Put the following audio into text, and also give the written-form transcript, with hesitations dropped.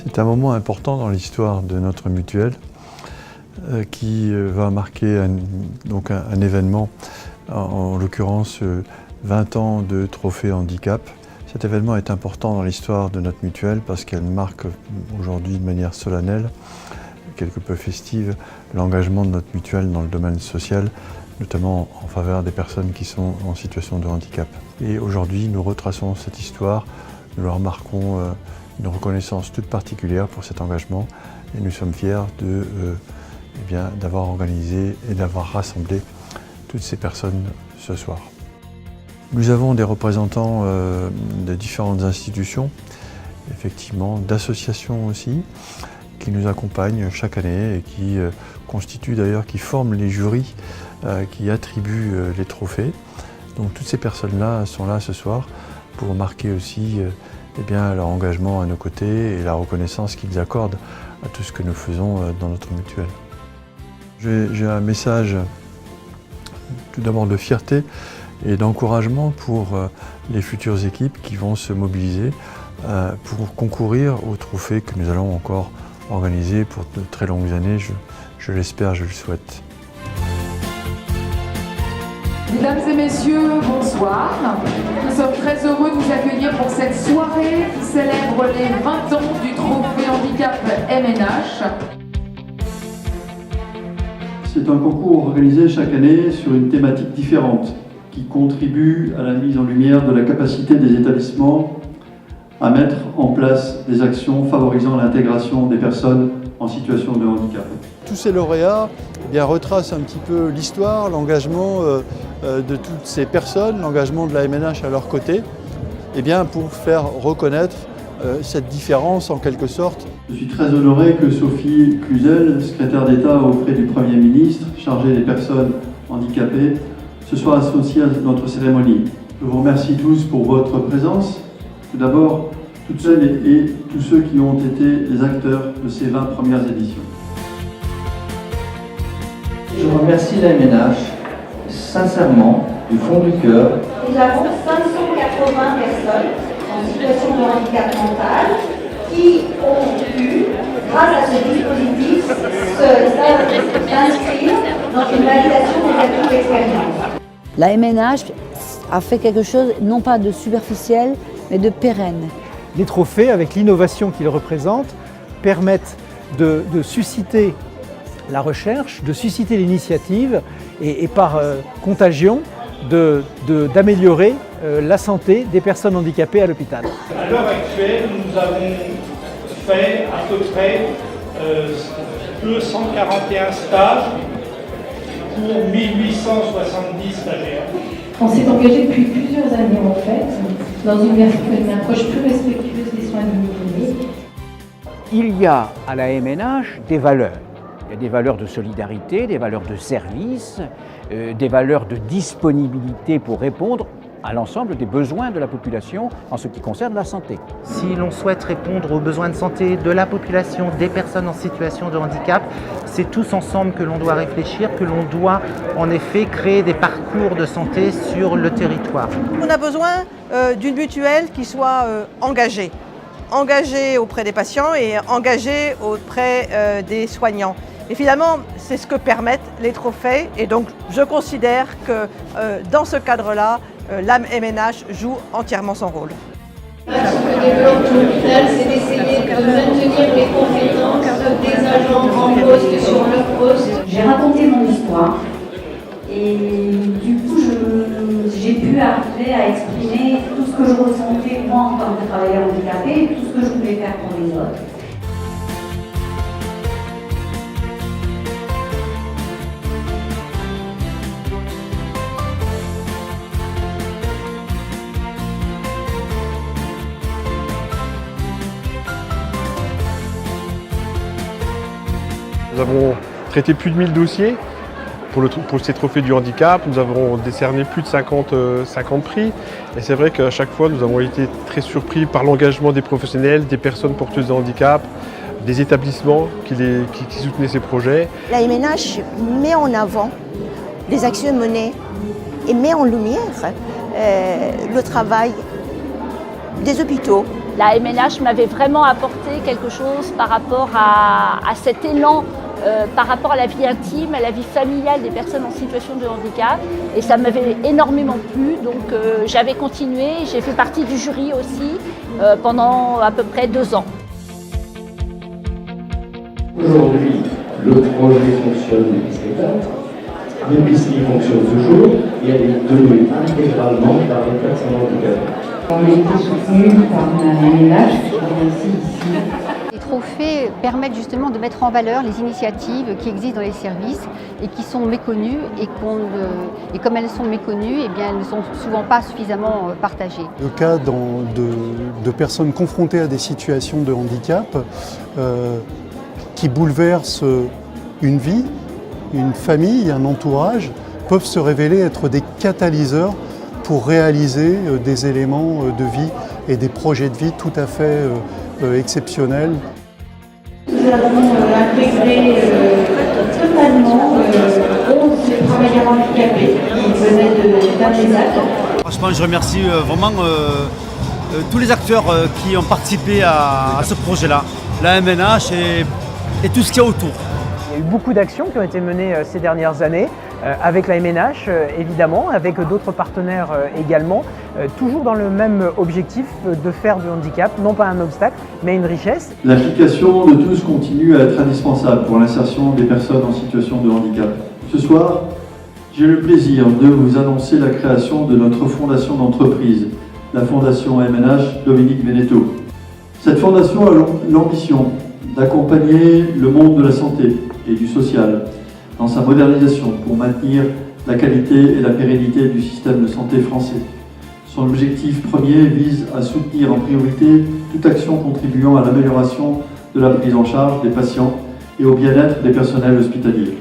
C'est un moment important dans l'histoire de notre mutuelle qui va marquer un événement, en l'occurrence 20 ans de trophée handicap. Cet événement est important dans l'histoire de notre mutuelle parce qu'elle marque aujourd'hui de manière solennelle, quelque peu festive, l'engagement de notre mutuelle dans le domaine social, notamment en faveur des personnes qui sont en situation de handicap. Et aujourd'hui, nous retraçons cette histoire, nous leur marquons une reconnaissance toute particulière pour cet engagement et nous sommes fiers d'avoir organisé et d'avoir rassemblé toutes ces personnes ce soir. Nous avons des représentants de différentes institutions, effectivement, d'associations aussi, qui nous accompagnent chaque année et qui constituent d'ailleurs, qui forment les jurys qui attribuent les trophées. Donc toutes ces personnes-là sont là ce soir pour marquer aussi leur engagement à nos côtés et la reconnaissance qu'ils accordent à tout ce que nous faisons dans notre mutuelle. J'ai un message tout d'abord de fierté et d'encouragement pour les futures équipes qui vont se mobiliser pour concourir au trophée que nous allons encore organiser pour de très longues années, je l'espère, je le souhaite. Mesdames et messieurs, bonsoir. Nous sommes très heureux de vous accueillir pour cette soirée qui célèbre les 20 ans du trophée handicap MNH. C'est un concours organisé chaque année sur une thématique différente qui contribue à la mise en lumière de la capacité des établissements à mettre en place des actions favorisant l'intégration des personnes en situation de handicap. Tous ces lauréats retracent un petit peu l'histoire, l'engagement de toutes ces personnes, l'engagement de la MNH à leur côté, pour faire reconnaître cette différence en quelque sorte. Je suis très honoré que Sophie Cluzel, secrétaire d'État auprès du Premier ministre, chargée des personnes handicapées, se soit associée à notre cérémonie. Je vous remercie tous pour votre présence. Tout d'abord, toutes celles et tous ceux qui ont été les acteurs de ces 20 premières éditions. Je remercie la MNH, sincèrement, du fond du cœur. Nous avons 580 personnes en situation de handicap mental qui ont pu, grâce à ce dispositif, s'inscrire dans une validation des acquis d'expérience. La MNH a fait quelque chose, non pas de superficiel, mais de pérenne. Les trophées, avec l'innovation qu'ils représentent, permettent de susciter la recherche, de susciter l'initiative et par contagion d'améliorer la santé des personnes handicapées à l'hôpital. À l'heure actuelle, nous avons fait à peu près 241 stages pour 1870 stagiaires. On s'est engagé depuis plusieurs années en fait, dans une approche plus respectueuse des soins du nouveau-né. Il y a à la MNH des valeurs. Il y a des valeurs de solidarité, des valeurs de service, des valeurs de disponibilité pour répondre à l'ensemble des besoins de la population en ce qui concerne la santé. Si l'on souhaite répondre aux besoins de santé de la population, des personnes en situation de handicap, c'est tous ensemble que l'on doit réfléchir, que l'on doit en effet créer des parcours de santé sur le territoire. On a besoin d'une mutuelle qui soit engagée auprès des patients et engagée auprès des soignants. Et finalement, c'est ce que permettent les trophées. Et donc, je considère que dans ce cadre-là, la MNH joue entièrement son rôle. Ce que développe l'hôpital, c'est d'essayer de maintenir les compétences des agents en poste sur leur poste. J'ai raconté mon histoire et du coup, j'ai pu arriver à exprimer tout ce que je ressentais moi en tant que travailleur handicapé et tout ce que je voulais faire pour les autres. Nous avons traité plus de 1000 dossiers pour ces trophées du handicap. Nous avons décerné plus de 50 prix. Et c'est vrai qu'à chaque fois, nous avons été très surpris par l'engagement des professionnels, des personnes porteuses de handicap, des établissements qui soutenaient ces projets. La MNH met en avant les actions menées et met en lumière le travail des hôpitaux, La MNH m'avait vraiment apporté quelque chose par rapport à cet élan, par rapport à la vie intime, à la vie familiale des personnes en situation de handicap. Et ça m'avait énormément plu, donc j'avais continué. J'ai fait partie du jury aussi pendant à peu près 2 ans. Aujourd'hui, le projet fonctionne depuis 7 ans. L'épicerie fonctionne toujours et elle est tenue intégralement par les personnes handicapées. On a été soutenu par la MNH, je remercie ici. Les trophées permettent justement de mettre en valeur les initiatives qui existent dans les services et qui sont méconnues et comme elles sont méconnues, eh bien, elles ne sont souvent pas suffisamment partagées. Le cas de personnes confrontées à des situations de handicap qui bouleversent une vie, une famille, un entourage, peuvent se révéler être des catalyseurs pour réaliser des éléments de vie et des projets de vie tout à fait exceptionnels. Nous avons intégré totalement 11 travailleurs handicapés qui venaient d'Amérique. Franchement, je remercie vraiment tous les acteurs qui ont participé à ce projet-là, la MNH et tout ce qu'il y a autour. Il y a eu beaucoup d'actions qui ont été menées ces dernières années, avec la MNH évidemment, avec d'autres partenaires également, toujours dans le même objectif de faire du handicap, non pas un obstacle, mais une richesse. L'implication de tous continue à être indispensable pour l'insertion des personnes en situation de handicap. Ce soir, j'ai le plaisir de vous annoncer la création de notre fondation d'entreprise, la Fondation MNH Dominique Veneto. Cette fondation a l'ambition d'accompagner le monde de la santé et du social dans sa modernisation pour maintenir la qualité et la pérennité du système de santé français. Son objectif premier vise à soutenir en priorité toute action contribuant à l'amélioration de la prise en charge des patients et au bien-être des personnels hospitaliers.